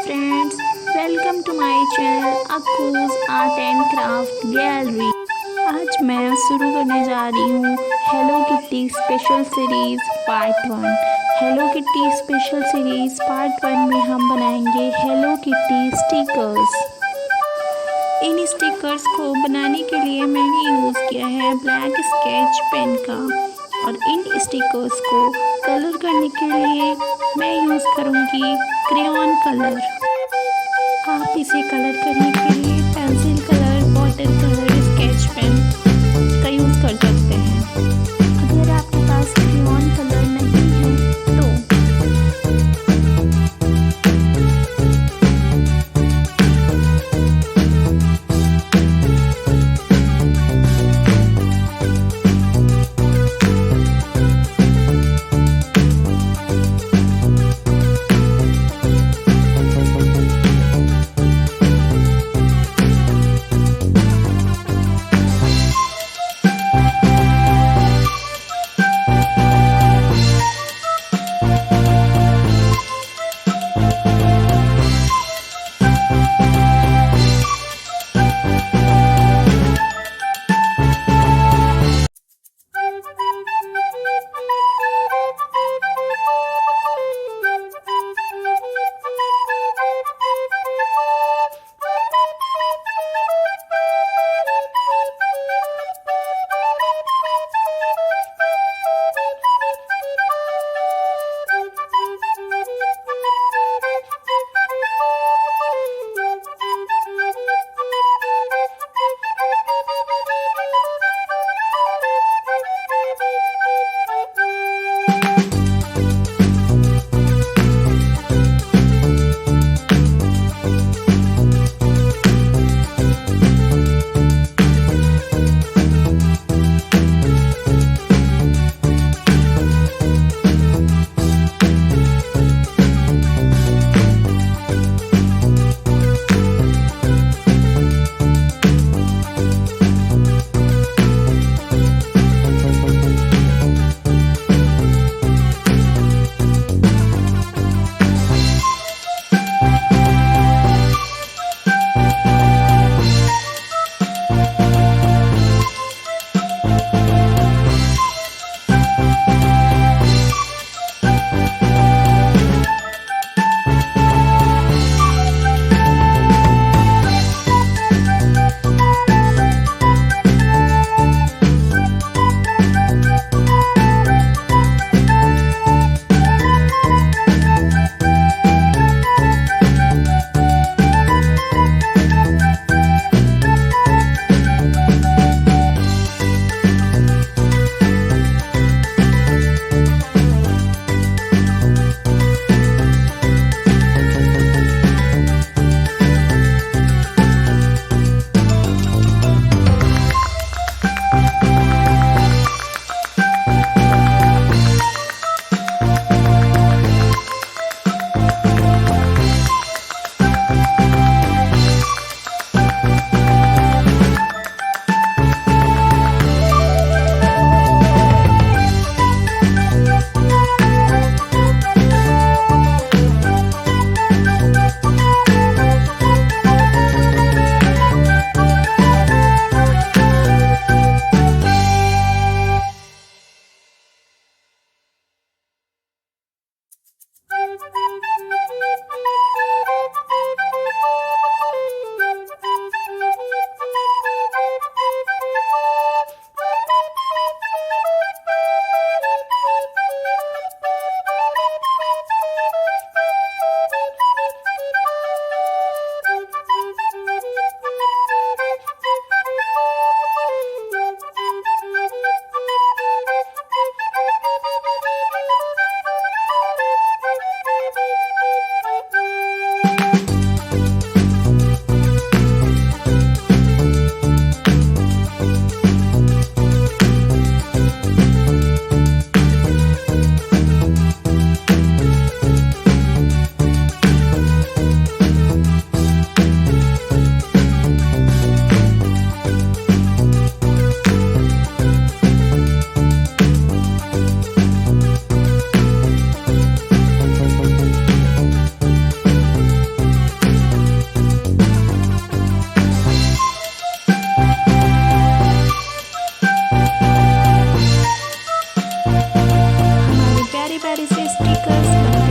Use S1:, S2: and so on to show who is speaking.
S1: friends, welcome to my channel Akku's art and craft gallery. आज मैं शुरू करने जा रही हूँ Hello Kitty special series part 1। Hello Kitty special series part 1 में हम बनाएंगे हेलो किटी स्टिकर्स। इन स्टिकर्स को बनाने के लिए मैंने यूज़ किया है ब्लैक स्केच पेन का, और इन स्टिकर्स को कलर करने के लिए मैं यूज़ करूँगी क्रेयॉन कलर। आप इसे कलर करने के लिए pencil colour, water colour, sketch pen का यूज़ कर सकते हैं। अगर आपके पास क्रेयॉन कलर नहीं है तो स्टिकर्स बनाना।